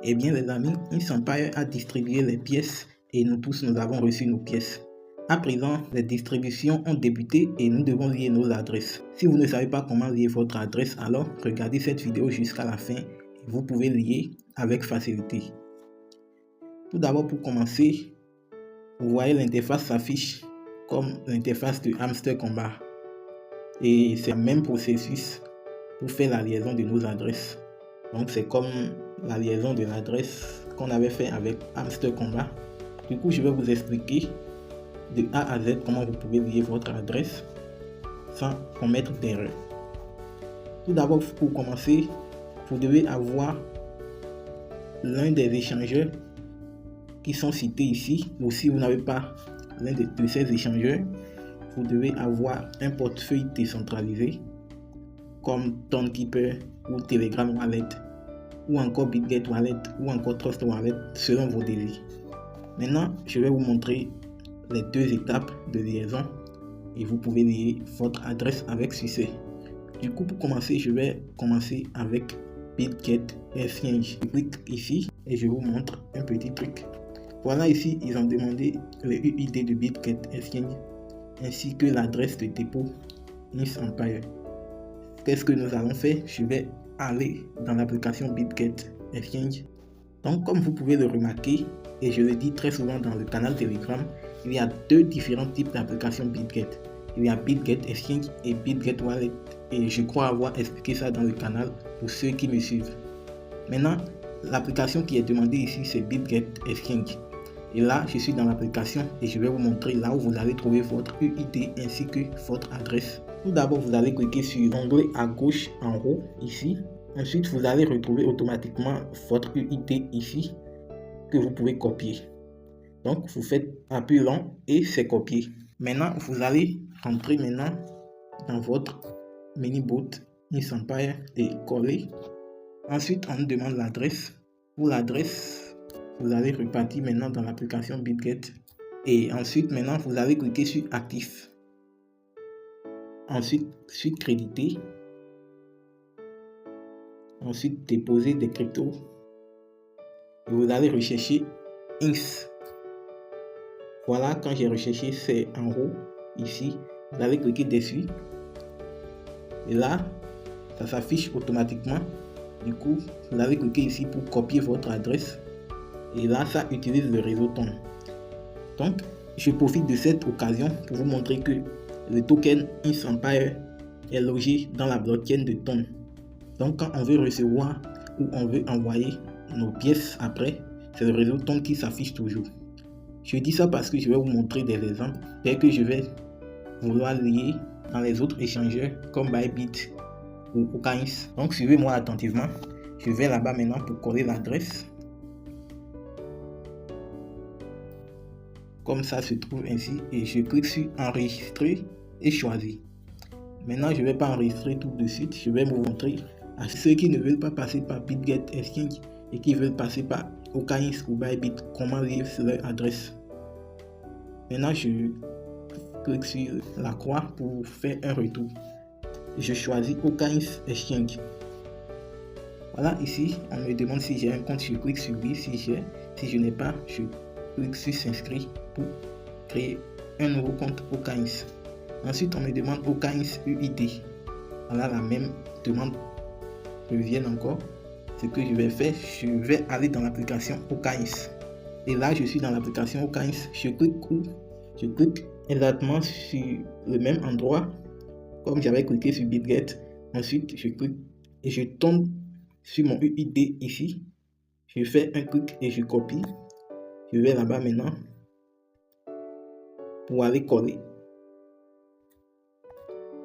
Eh bien les amis, InSempire a distribué les pièces et nous tous nous avons reçu nos pièces. À présent, les distributions ont débuté et nous devons lier nos adresses. Si vous ne savez pas comment lier votre adresse, alors regardez cette vidéo jusqu'à la fin et vous pouvez lier avec facilité. Tout d'abord, pour commencer, vous voyez l'interface s'affiche comme l'interface de Hamster Combat. Et c'est le même processus pour faire la liaison de nos adresses. Donc c'est comme la liaison de l'adresse qu'on avait fait avec Hamster Combat. Du coup, je vais vous expliquer de A à Z comment vous pouvez lier votre adresse sans commettre d'erreur. Tout d'abord, pour commencer, vous devez avoir l'un des échangeurs qui sont cités ici. Ou si vous n'avez pas l'un de ces échangeurs, vous devez avoir un portefeuille décentralisé comme Tonkeeper ou Telegram Wallet ou encore BitGet Wallet ou encore Trust Wallet selon vos désirs. Maintenant, je vais vous montrer les deux étapes de liaison et vous pouvez lier votre adresse avec succès. Du coup, pour commencer, je vais commencer avec BitGet Exchange. Je clique ici et je vous montre un petit truc. Voilà, ici, ils ont demandé le UID de BitGet Exchange ainsi que l'adresse de dépôt InSempire. Qu'est-ce que nous allons faire? Je vais aller dans l'application BitGet Exchange. Donc, comme vous pouvez le remarquer, et je le dis très souvent dans le canal Telegram, il y a deux différents types d'applications BitGet. Il y a BitGet Exchange et BitGet Wallet. Et je crois avoir expliqué ça dans le canal pour ceux qui me suivent. Maintenant, l'application qui est demandée ici, c'est BitGet Exchange. Et là, je suis dans l'application et je vais vous montrer là où vous allez trouver votre UID ainsi que votre adresse. Tout d'abord, vous allez cliquer sur l'onglet à gauche en haut, ici. Ensuite, vous allez retrouver automatiquement votre UID ici que vous pouvez copier. Donc, vous faites appui long et c'est copié. Maintenant, vous allez rentrer maintenant dans votre mini-bot InSempire et coller. Ensuite, on nous demande l'adresse. Pour l'adresse, vous allez repartir maintenant dans l'application BitGet. Et ensuite, maintenant, vous allez cliquer sur Actif. Ensuite, sur Créditer. Ensuite, déposer des cryptos. Et vous allez rechercher INS. Voilà, quand j'ai recherché, c'est en haut, ici. Vous allez cliquer dessus. Et là, ça s'affiche automatiquement. Du coup, vous allez cliquer ici pour copier votre adresse. Et là, ça utilise le réseau TON. Donc, je profite de cette occasion pour vous montrer que le token InSempire est logé dans la blockchain de TON. Donc, quand on veut recevoir ou on veut envoyer nos pièces après, c'est le réseau TON qui s'affiche toujours. Je dis ça parce que je vais vous montrer des exemples dès que je vais vouloir lier dans les autres échangeurs comme Bybit ou OKX. Donc, suivez-moi attentivement. Je vais là-bas maintenant pour coller l'adresse. Comme ça se trouve ainsi et je clique sur enregistrer et choisir. Maintenant, je ne vais pas enregistrer tout de suite. Je vais vous montrer à ceux qui ne veulent pas passer par BitGet Exchange et qui veulent passer par OKX ou Bybit comment lier leur adresse. Maintenant, je clique sur la croix pour faire un retour. Je choisis OKX Exchange. Voilà, ici, on me demande si j'ai un compte. Je clique sur oui si j'ai. Si je n'ai pas, je clique sur s'inscrire pour créer un nouveau compte OKX. Ensuite, on me demande OKX UID. Voilà, la même demande revient encore. Ce que je vais faire, je vais aller dans l'application OKX. Et là, je suis dans l'application OKX. Je clique où? Je clique exactement sur le même endroit comme j'avais cliqué sur BitGet. Ensuite, je clique et je tombe sur mon UID ici. Je fais un clic et je copie. Je vais là-bas maintenant pour aller coller.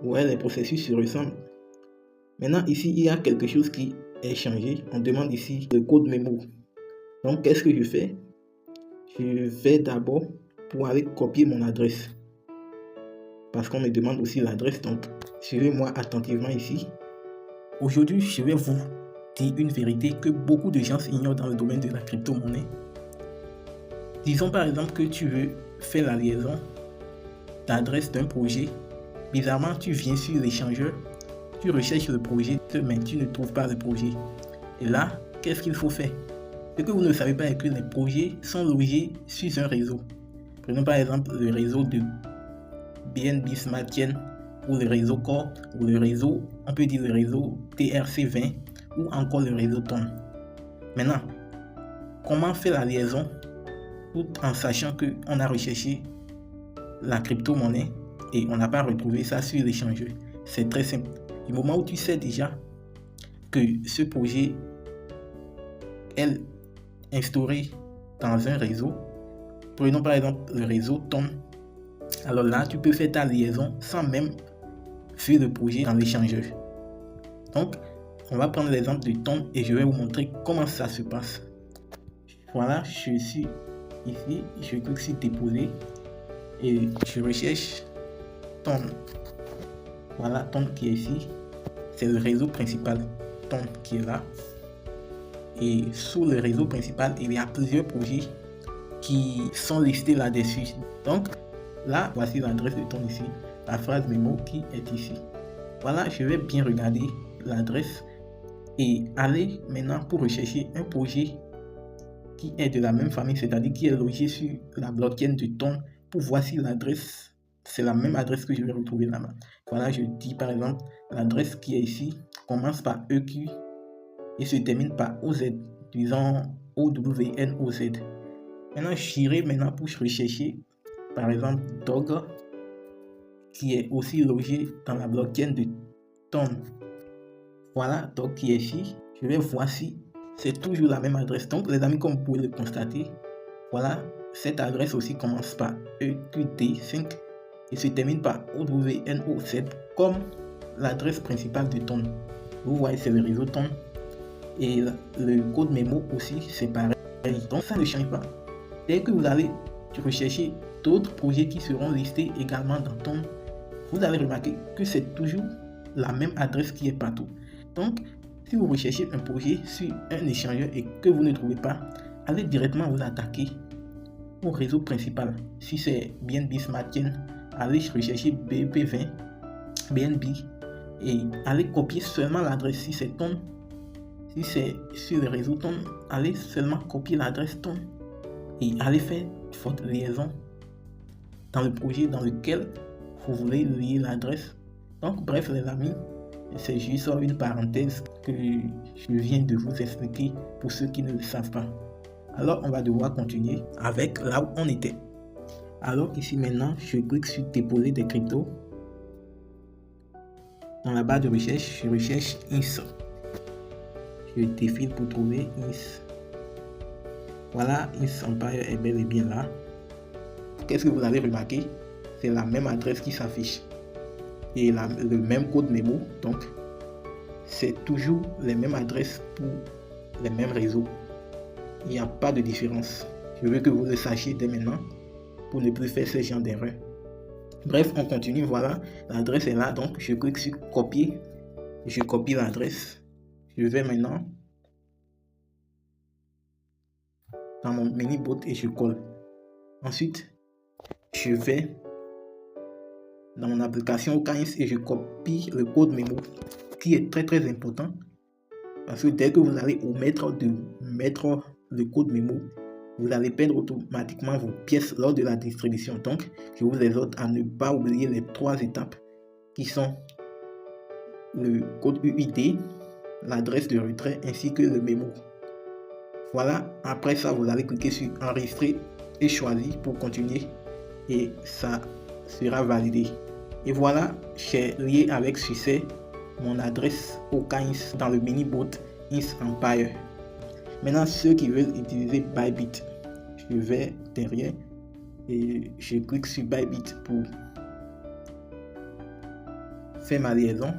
Ouais, les processus se ressemblent. Maintenant, ici, il y a quelque chose qui est changé. On demande ici le code mémo. Donc, qu'est-ce que je fais? Je vais d'abord pour aller copier mon adresse. Parce qu'on me demande aussi l'adresse. Donc, suivez-moi attentivement ici. Aujourd'hui, je vais vous dire une vérité que beaucoup de gens ignorent dans le domaine de la crypto-monnaie. Disons par exemple que tu veux faire la liaison d'adresse d'un projet. Bizarrement, tu viens sur l'échangeur, tu recherches le projet, mais tu ne trouves pas le projet. Et là, qu'est-ce qu'il faut faire? Ce que vous ne savez pas est que les projets sont logés sur un réseau. Prenons par exemple le réseau de BNB Smart Chain, ou le réseau Core, ou le réseau, on peut dire le réseau TRC20, ou encore le réseau TON. Maintenant, comment faire la liaison tout en sachant qu'on a recherché la crypto-monnaie et on n'a pas retrouvé ça sur l'échangeur? C'est très simple. Du moment où tu sais déjà que ce projet est instauré dans un réseau, prenons par exemple le réseau TON, alors là tu peux faire ta liaison sans même faire le projet dans l'échangeur. Donc on va prendre l'exemple de TON et je vais vous montrer comment ça se passe. Voilà, je suis ici, je clique sur déposer et je recherche TON. Voilà, TON qui est ici, c'est le réseau principal TON qui est là. Et sous le réseau principal, il y a plusieurs projets qui sont listés là-dessus. Donc là, voici l'adresse de TON ici, la phrase mémo qui est ici. Voilà, je vais bien regarder l'adresse et aller maintenant pour rechercher un projet qui est de la même famille, c'est-à-dire qui est logé sur la blockchain de TON, pour voir si l'adresse, c'est la même adresse que je vais retrouver là-bas. Voilà, je dis par exemple, l'adresse qui est ici commence par EQ et se termine par OZ, disons OWNOZ. Maintenant, j'irai maintenant pour rechercher par exemple Dog, qui est aussi logé dans la blockchain de TON. Voilà, Dog qui est ici. Je vais voir si c'est toujours la même adresse. Donc les amis, comme vous pouvez le constater, voilà, cette adresse aussi commence par EQD5 et se termine par OWNOZ comme l'adresse principale de TON. Vous voyez, c'est le réseau TON. Et le code mémo aussi, c'est pareil. Donc ça ne change pas. Dès que vous allez rechercher d'autres projets qui seront listés également dans TON, vous allez remarquer que c'est toujours la même adresse qui est partout. Donc, si vous recherchez un projet sur un échangeur et que vous ne trouvez pas, allez directement vous attaquer au réseau principal. Si c'est BNB Smart Chain, allez rechercher BEP20, BNB et allez copier seulement l'adresse. Si c'est TON, si c'est sur le réseau TON, allez seulement copier l'adresse TON et allez faire votre liaison dans le projet dans lequel vous voulez lier l'adresse. Donc bref les amis, c'est juste une parenthèse que je viens de vous expliquer pour ceux qui ne le savent pas. Alors on va devoir continuer avec là où on était. Alors ici maintenant, je clique sur déposer des cryptos. Dans la barre de recherche, je recherche INS. Je défile pour trouver INS. Voilà, INS Empire est bel et bien là. Qu'est-ce que vous avez remarqué? C'est la même adresse qui s'affiche et le même code mémo, donc c'est toujours les mêmes adresses pour les mêmes réseaux. Il n'y a pas de différence. Je veux que vous le sachiez dès maintenant pour ne plus faire ce genre d'erreur. Bref, on continue. Voilà, l'adresse est là, donc je clique sur copier. Je copie l'adresse. Je vais maintenant dans mon mini bot et je colle. Ensuite, je vais dans mon application OKINS et je copie le code mémo qui est très important parce que dès que vous allez omettre de mettre le code mémo, vous allez perdre automatiquement vos pièces lors de la distribution. Donc je vous exhorte à ne pas oublier les 3 étapes qui sont le code UID, l'adresse de retrait ainsi que le mémo. Voilà, après ça vous allez cliquer sur enregistrer et choisir pour continuer et ça sera validé. Et voilà, j'ai lié avec succès mon adresse OKINS dans le mini bot INS Empire. Maintenant, ceux qui veulent utiliser Bybit, je vais derrière et je clique sur Bybit pour faire ma liaison.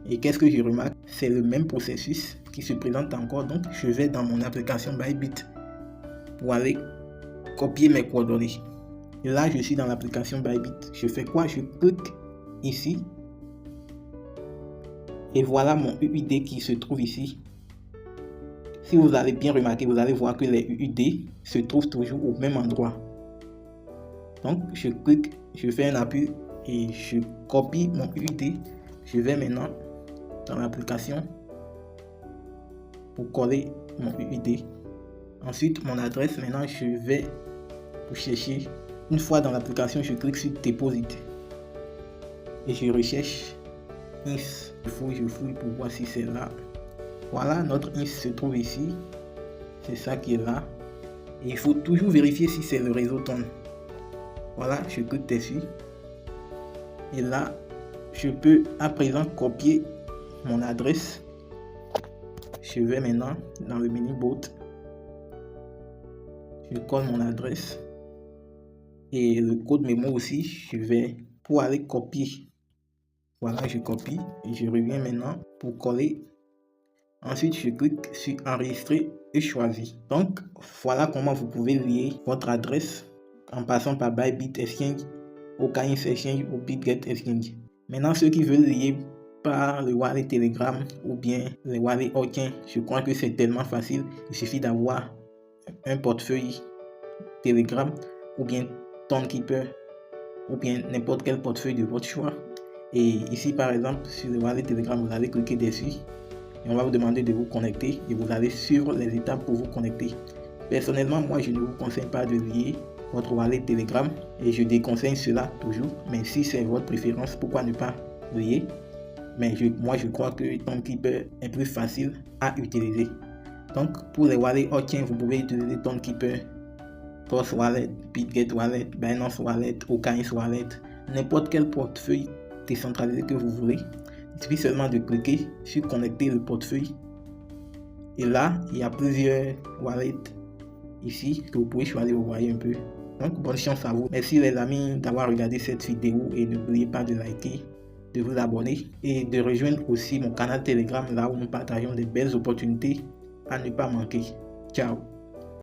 Et qu'est-ce que je remarque? C'est le même processus qui se présente encore. Donc, je vais dans mon application Bybit pour aller copier mes coordonnées. Et là, je suis dans l'application Bybit. Je fais quoi? Je clique ici. Et voilà mon UID qui se trouve ici. Si vous allez bien remarquer, vous allez voir que les UID se trouvent toujours au même endroit. Donc, je clique, je fais un appui et je copie mon UID. Je vais maintenant dans l'application pour coller mon UID. Ensuite, mon adresse, maintenant je vais pour chercher. Une fois dans l'application, je clique sur Deposit et je recherche INS. Je fouille pour voir si c'est là. Voilà, notre INS se trouve ici. C'est ça qui est là. Et il faut toujours vérifier si c'est le réseau TON. Voilà, je clique dessus. Et là, je peux à présent copier mon adresse. Je vais maintenant dans le menu Boot. Je colle mon adresse. Et le code mémo aussi, je vais pour aller copier. Voilà, je copie et je reviens maintenant pour coller. Ensuite, je clique sur enregistrer et choisir. Donc, voilà comment vous pouvez lier votre adresse en passant par Bybit Exchange, OKX Exchange ou BitGet Exchange. Maintenant, ceux qui veulent lier par le wallet Telegram ou bien le wallet Aucun, je crois que c'est tellement facile. Il suffit d'avoir un portefeuille Telegram ou bien TonKeeper ou bien n'importe quel portefeuille de votre choix. Et ici par exemple sur le wallet Telegram, vous allez cliquer dessus et on va vous demander de vous connecter et vous allez suivre les étapes pour vous connecter. Personnellement, moi je ne vous conseille pas de lier votre wallet Telegram et je déconseille cela toujours, mais si c'est votre préférence, pourquoi ne pas lier? Mais moi je crois que TonKeeper est plus facile à utiliser. Donc pour les wallets Aucun, vous pouvez utiliser TonKeeper, Trust Wallet, BitGet Wallet, Binance Wallet, OKX Wallet, n'importe quel portefeuille décentralisé que vous voulez. Il suffit seulement de cliquer sur connecter le portefeuille. Et là, il y a plusieurs wallets ici que vous pouvez choisir, vous voyez un peu. Donc bonne chance à vous. Merci les amis d'avoir regardé cette vidéo et n'oubliez pas de liker, de vous abonner et de rejoindre aussi mon canal Telegram là où nous partageons des belles opportunités à ne pas manquer. Ciao.